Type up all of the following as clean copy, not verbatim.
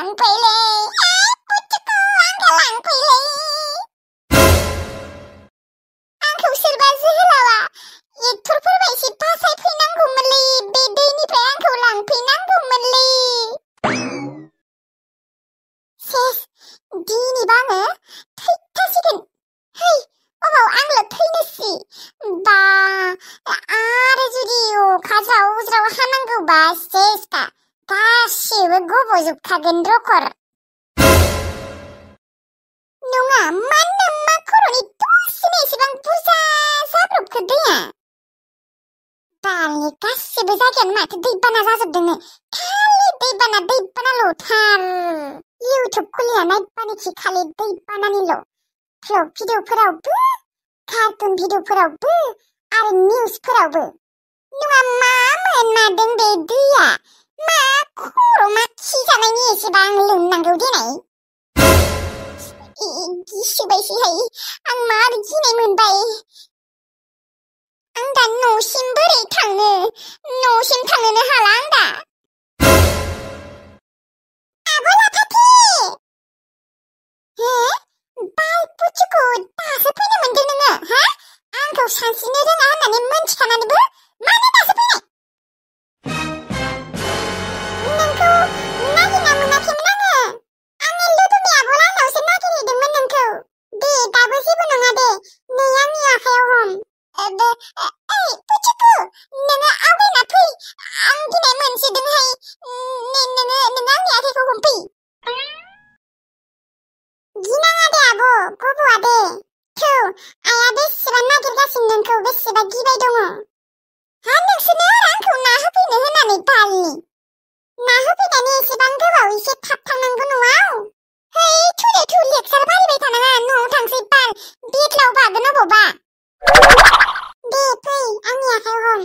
लांफैलै पुचुकु आंखौ लांफैलै आंखौ सोरबा जोहोलावा एक्टरफोरबायदि बासायफैनांगौमोनलै बे दैनिफ्राय आंखौ लांफैनांगौमोनलै सेस दिनैबा आङो थैथासिगोन है अबाव आंल' थैनोसै बा आरो जुदि अखा ज्राव ज्राव हानांगौबा सेसखा गासिबो गब'जोबखागोन रखर नङा मानो मा खर'नि दसेनो एसेबां बुरजा जाब्रबखो दैया बालनि गासिबो जायगायानो माथो दैबाना जाजोबदोंनो खालि दैबानाल'थार इउटुब खुलिना नायबानोखि खालि दैबानानिल' भ्लग भिडिअफोरावबो कार्टुन भिडिअफोरावबो आरो निउसफोरावबो नङा मा मोनमारदों बे दैया मा खर' मा खिजानायनि एसेबां लोमनांगौ देनाय गिसोबायसैहाय आं मार गिनाय मोनबाय आं दा न'सिम बोरै थांनो न'सिम थांनोनो हाला आं दा आब' लाफाथि हे बाल पुचुकु दासो फैनो मोनदों नोङो हा आंखौ सानस्रिनो रोङा होननानै मोनथिखानानैबो मानो दासो फैनाय नोंखौ नागिरना मोनाखैमोन आङो लोगोनि आब' लाहानावसो नागिरहैदोंमोन नोंखौ दे दाबो जेबो नङा दे नै आंनि आखायाव हम ओइ पुचुकु नोङो आवगायना फै आं गिनाय मोनसोदोंहाय नोङो आंनि आखाइखौ हमफै गिनाङा दे आब' गब'आ दे थौ आइया बेसेबां नागिरगासिनो नोंखौ बेसेबा गिबाय दङ हा नोंसोरनो आरो आंखौ ना होफैनो होननानै बालनि ना होफैनानै एसेबां गोबाव एसे थाब थांनांगौ न'आव है थु लेक्सार मारिबाय थानाङा न'आव थांसै बाल बेदलाव बागोन अबावबा दे फै आंनि आखाइयाव हम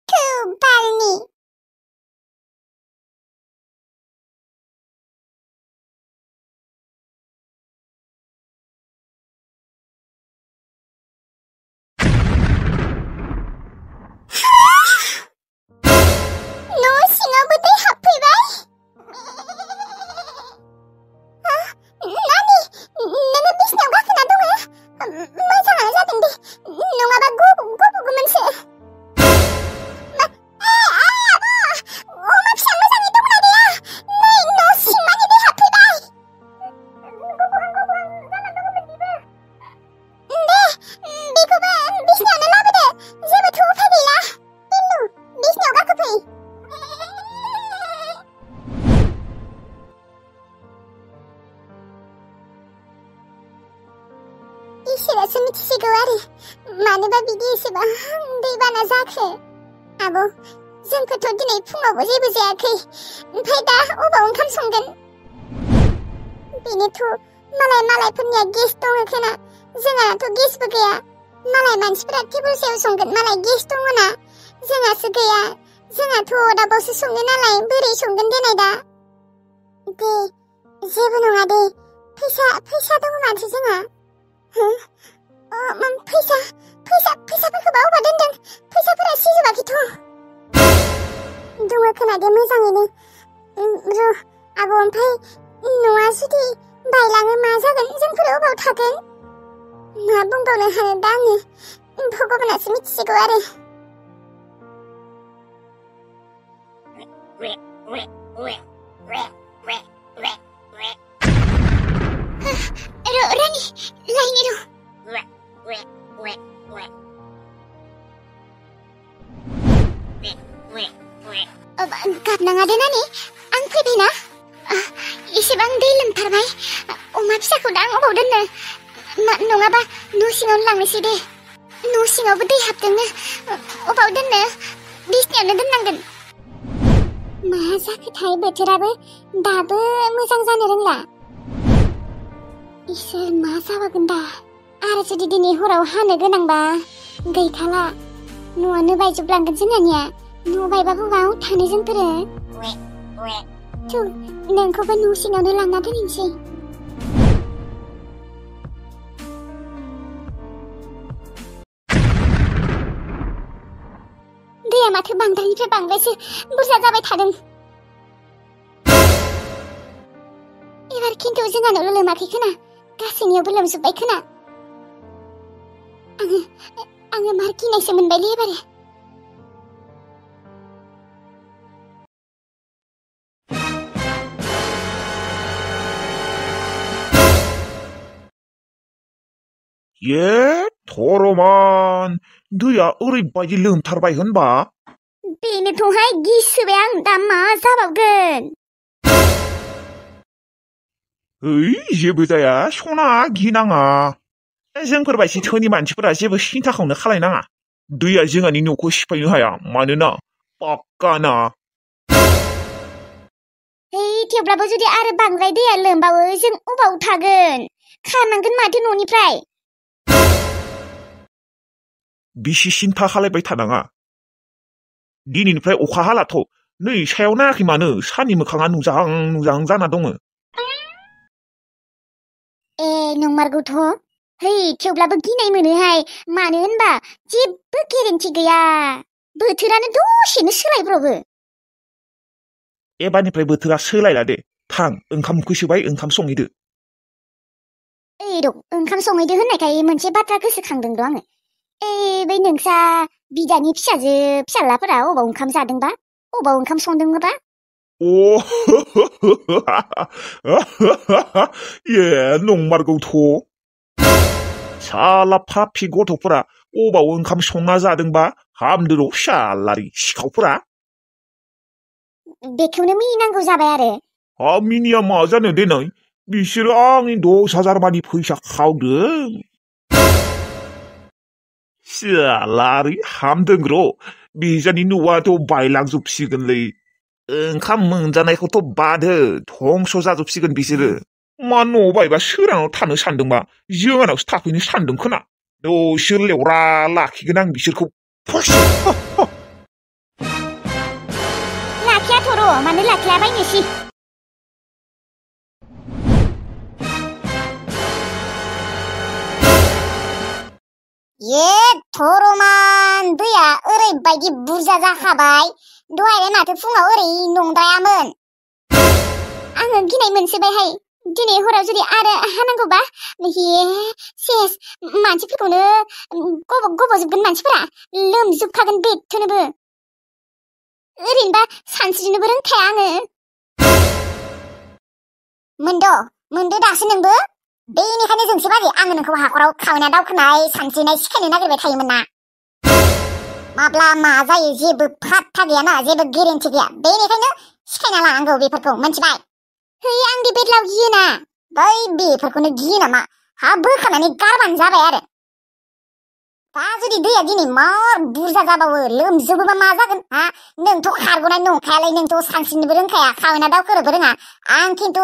थु बालनि न' सिङावबो दै हाबफैबाय नानि नोङो बिसिनायाव गाखोना दङ मोजाङानो जादों दे नङाबा गब'गौमोनसो आब' अमा फिसा मोजाङै दंना गैया नै न' सिंमानि दै हाबफैबाय गब'हां जाना दङमोन बेबो दे बेखौबो बिसिनायावनो लाबोदो जेबोथ' उफाय गैला बिल्लु बिसिनायाव गाखोफै इसोरासो मिथिसिगौ आरो मानोबा बिदि एसेबां दैबाना जाखो आब' जोंखौथ' दिनै फुङावबो जेबो जायाखै ओमफ्राय दा अबाव ओंखाम संगोन बेनोथ' मालायफोरनिया गेस दङ खोना जोंहाथ' गेसबो गैया मालाय मानसिफोरा टेबोल सायाव संगोन मालाय गेस दङना जोंहासो गैया जोंहाथ' अरदाबावसो संगोन नालाय बोरै संगोन देनाय दा दे जेबो नङा दे फैसा दङ माथो जोंहा फैसाफोरखौबा अबा दोनदों फैसाफोरा सिजोबाखैथ' दङ खोना दे मोजाङैनो र' आब' ओमफ्राय न'आ जुदि बायलाङो मा जागोन जोंफोर अबाव थागोन मा बुंबावनो हानो दा आङो भगबानासो मिथिसिगौ आरो रानि लायनि र' गाबनाङा दे नानि आं फैबायना एसेबां दै लोमथारबाय अमा फिसाखौ दा आं अबाव दोननो नङाबा न' सिङावनो लांनोसै दे न' सिङावबो दै हाबदोंनो अबाव दोननो बिसिनायावनो दोननांगोन मा जाखोथाय बोथोराबो दाबो मोजां जानो रोंला इसोर मा जाबागोन दा आरो जुदि दिनै हराव हानो गोनांबा गैखाला न'आनो बायजोबलांगोन जोंहानिया न' बायबाबो बाव थानो जोंफोरो थु नोंखौबो न' सिङावनो लांना दोननोसै दैया माथो बांद्रायनिफ्राय बांद्रायसो बुरजा जाबाय थादों आरो खिन्थु जोंहानावल' लोमाखै खोना गासैनियावबो लोमजोब्बाय खोना आङो मार गिनायसो मोनबायलै एबारे थरमान दैया ओरैबायदि लोमथारबाय होनबा बेनोथ'हाय गिसोबाय आं दा मा जाबावगोन जेबो जाया सना गिनाङा जोंफोरबायदि धोनि मानसिफोरा जेबो सिन्थाखौनो खालायनाङा दैया जोंहानि न'खौ सिफायनो हाया मानोना पाक्काना थेवब्लाबो जुदि आरो बांद्राय दैया लोमबावो जों अबाव थागोन खारनांगोन माथो न'निफ्राय बिसि सिन्था खालायबाय थानाङा दिनैनिफ्राय अखा हालाथ' नै सायाव नायाखै मानो साननि मोखाङा नुजाहां नुजाहां जाना दङ नंमारगौथ' थेवब्लाबो गिनाय मोनोहाय मानो होनबा जेबो गेरेन्टि गैया बोथोरानो दसेनो सोलायब्रबो एबारनिफ्राय बोथोरा सोलायला दे थां ओंखाम उखैसोबाय ओंखाम संहैदो ओंखाम संहैदो होननायखाय मोनसे बाथ्रा गोसोखांदोंद' आङो बै नोंसा बिदानि फिसाजो फिसालाफोरा अबाव ओंखाम जादोंबा अबाव ओंखाम संदोंबा नंमारगौथ' साला फाफि गथ'फोरा अबाव ओंखाम संना जादोंबा हामदोर' सालारि सिखावफोरा बेखौनो मिनिनांगौ जाबाय आरो मिनिया मा जानो देनाय बिसोरो आंनि 10,000 मानि फैसा खावदों सालारि हामदों र' बिजानि न'आथ' बायलांजोबसिगोनलै ओंखाम मोनजानायखौथ' बादो धंस' जाजोबसिगोन बिसोरो मा न'आव बायबा सोराङाव थानो सानदोंबा जोंहानावसो थाफैनो सानदों खोना दसे लेवरा लाखिगोन आं बिसोरखौ लाखियाथ' र' मानो लाखियाबायनोसै थरमान दैया ओरैबायदि बुरजा जाखाबाय दहायलाय माथो फुङाव ओरै नंद्रायामोन आङो गिनाय मोनसोबायहाय दिनै हराव जुदि आरो हानांगौबा सेस मानसिफोरखौनो गब'जोबगोन मानसिफोरा लोमजोबखागोन बेथोनोबो ओरैनोबा सानस्रिनोबो रोंखाया आङो मोनदो दासो नोंबो बेनिखायनो जोंसो बादि आङो नोंखौ हाखराव खावना दावखोनाय सानस्रिनाय सिखायनो नागिरबाय थायोमोन ना माब्ला मा जायो जेबो फात्ता गैयाना जेबो गेरेन्टि गैया बेनिखायनो सिखायना लानांगौ बेफोरखौ मिथिबाय आं दि बेदलाव गियोना बेफोरखौनो गियो नामा बोखानानै गारबानो जाबाय आरो दा जुदि दैया दिनै मार बुरजा जाबावो लोमजोबोबा मा जागोन नोंथ' खारग'नाय नंखायालै नोंथ' सानस्रिनोबो रोंखाया खावना दावखोनोबो रोङा आं खिन्थु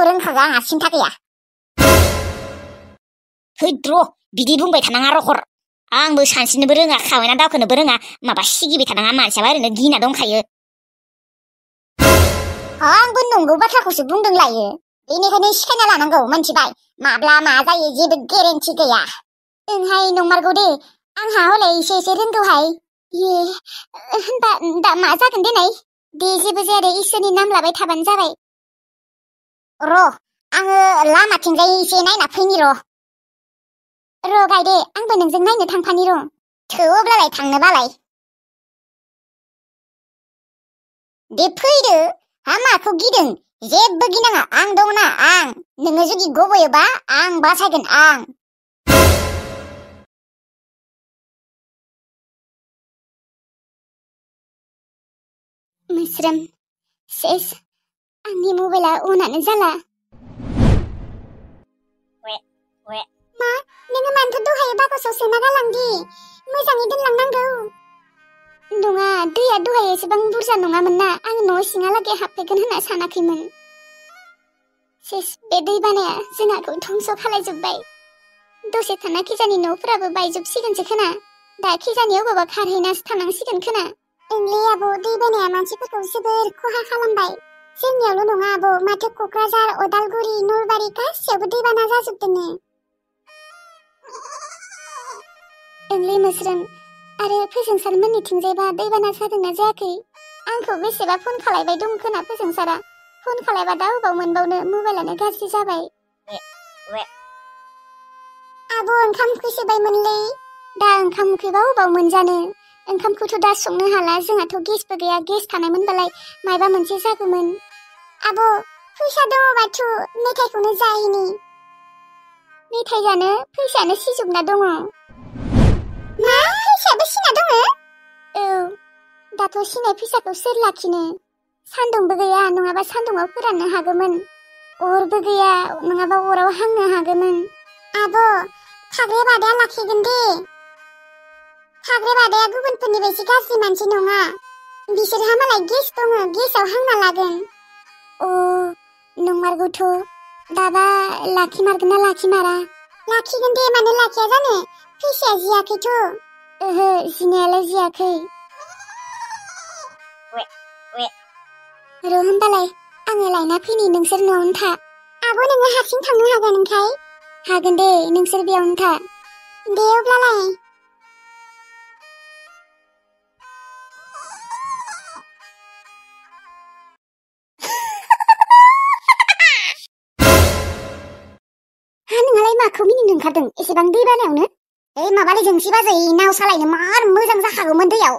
रोंखागौ आंहा सिन्था गैया हैद्र' बिदि बुंबाय थानाङा रखर आंबो सानस्रिनोबो रोङा खावना दावखोनोबो रोङा माबा सिगिबाय थानाङा मानसियाबा ओरैनो गिना दंखायो आंबो नंगौ बाथ्राखौसो बुंदों लायो बेनिखायनो सिखायना लानांगौ मिथिबाय माब्ला मा जायो जेबो गेरेन्टि गैया ओंहाय नंमारगौ दे आंहा हले एसे रोंगौहाय होनबा दा मा जागोन देनाय दे जेबो जाया दे इसोरनि नाम लाबाय थाबानो जाबाय र' आङो लामाथिंजाय एसे नायना फैनि र' गायदे आंबो नोंजों नायनो थांफानि र' थोब्लालाय थांनो बालाय दे फैदो माखौ गिदों जेबो गिनाङा आं दंना आं नोङो जुदि गबयोबा आं बासायगोन आं मोस्रोम सेस आंनि मबाइला अनानो जाला मा नोङो मानोथो दहाय बाकसाव सोना गालांदि मोजाङै दोनलांनांगौ नङा दैया दहाय एसेबां बुरजा नङामोन ना आं न' सिङालागै हाबफैगोन होनना सानाखैमोन सेस बे दै बानाया जोंहाखौ धंस' खालायजोब्बाय दसे थाना खिजानि न'फोराबो बायजोबसिगोनसो खोना दा खिजानि अबावबा खारहैनासो थानांसिगोन खोना आब' दै बानाया मानसिफोरखौ जोबोर खहा खालामबाय जोंनियावल' नङा आब' माथो क'क्राझार उदालगुरि नलबारि गासैयावबो दैबाना जाजोबदोंनो ओंलै मोस्रोम आरो फोजोंसारमोननिथिंजायबा दैबाना जादोंना जायाखै आंखौ बेसेबा फन खालायबाय दं खोना फोजोंसारा फन खालायबा दा अबाव मोनबावनो मबाइलानो गाज्रि जाबाय आब' ओंखाम उखैसोबायमोनलै दा ओंखाम उखैबा अबाव मोनजानो ओंखामखौथ' दा संनो हाला जोंहाथ' गेसबो गैया गेस थानायमोनबालाय मायबा मोनसे जागौमोन आब' फैसा दङबाथ' मेथाइखौनो जाहैनि मेथाइ जानो फैसायानो सिजोबना दङ मा फैसायाबो सिना दङ औ दाथ' सिनाय फैसाखौ सोर लाखिनो सान्दुंबो गैया नङाबा सान्दुंआव फोराननो हागौमोन अरबो गैया नङाबा अराव हांनो हागौमोन आब' थाग्रे बादाया लाखिगोन दे थाग्रे बादाया गुबुनफोरनि बायदि गाज्रि मानसि नङा बिसोरहा मालाय गेस दङ गेसाव हांना लागोन अ नंमारगौथ' दाबा लाखिमारगोन ना लाखिमारा लाखिगोन दे मानो लाखिया जानो फैसाया जियाखैथ' ओहो जिनायालाय जियाखै र' होमबालाय आङो लायना फैनि नोंसोर न'आवनो था आब' नोङो हारसिं थांनो हागोन ओंखाय हागोन दे नोंसोर बेयावनो था दे अब्लालाय हा नोंहालाय माखौ मिनिनो ओंखारदों एसेबां दै बानायावनो ओइ माबालै जोंसि बाजै नाव सालायनो मार मोजां जाखागौमोन दैयाव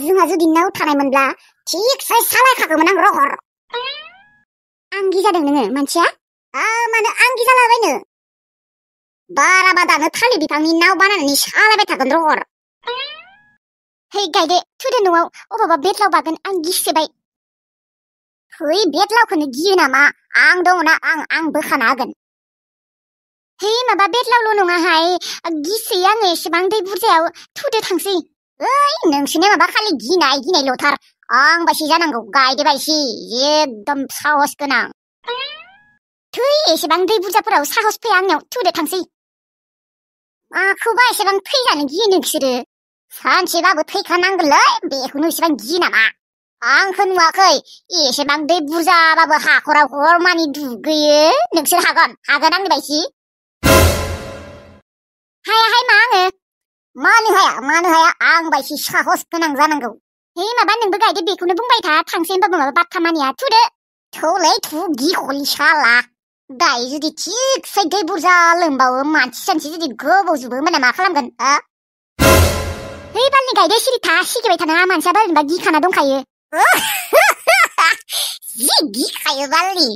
जोंहा जुदि नाव थानायमोनब्ला थिगसे सालायखागौमोन आं रहर आंगि जादों नोङो मानसिया मानो आंगि जालाबायनो बाराबा दानो थालिर बिफांनि नाव बानायनानै सालायबाय थागोन रहर है गायदे थुदो न'आव अबावबा बेदलाव बागोन आं गिसोबाय है बेदलावखौनो गियो नामा आं दङना आं बोखाना होगोन है माबा बेदलावल' नङाहाय गिसोयो आङो एसेबां दै बुरजायाव थुदो थांसै ओइ नोंसोरनि माबा खालि गिनायल'थार आं बायसि जानांगौ गायदे बायसि एकदम साहस गोनां थै एसेबां दै बुरजाफोराव साहस फैया आंनियाव थुदो थांसै माखौबा एसेबां थैजानो गियो नोंसोरो सानसेबाबो थैखानांगोनलै बेखौनो एसेबां गियो नामा आंखौ नुवाखै एसेबां दै बुरजाबाबो हाखराव हरमानि दुगैयो नोंसोर हागोन आंनि बायसि हायाहाय मा आङो मानो हाया आं बायसि साहस गोनां जानांगौ है माबा नोंबो गायदे बेखौनो बुंबाय था थांसै होनबाबो माबा बाथ्रा मानिया थुदो थौलै थु गिखलि साला दायो जुदि थिगसे दै बुरजा लोमबावो मानसि सानसि जुदि गोबावजोबो होमबाना मा खालामगोन है बालनि गायदे सिरि था सिगिबाय थानाङा मानसिया बालनिबा गिखाना दंखायो जि गिखायो बालनि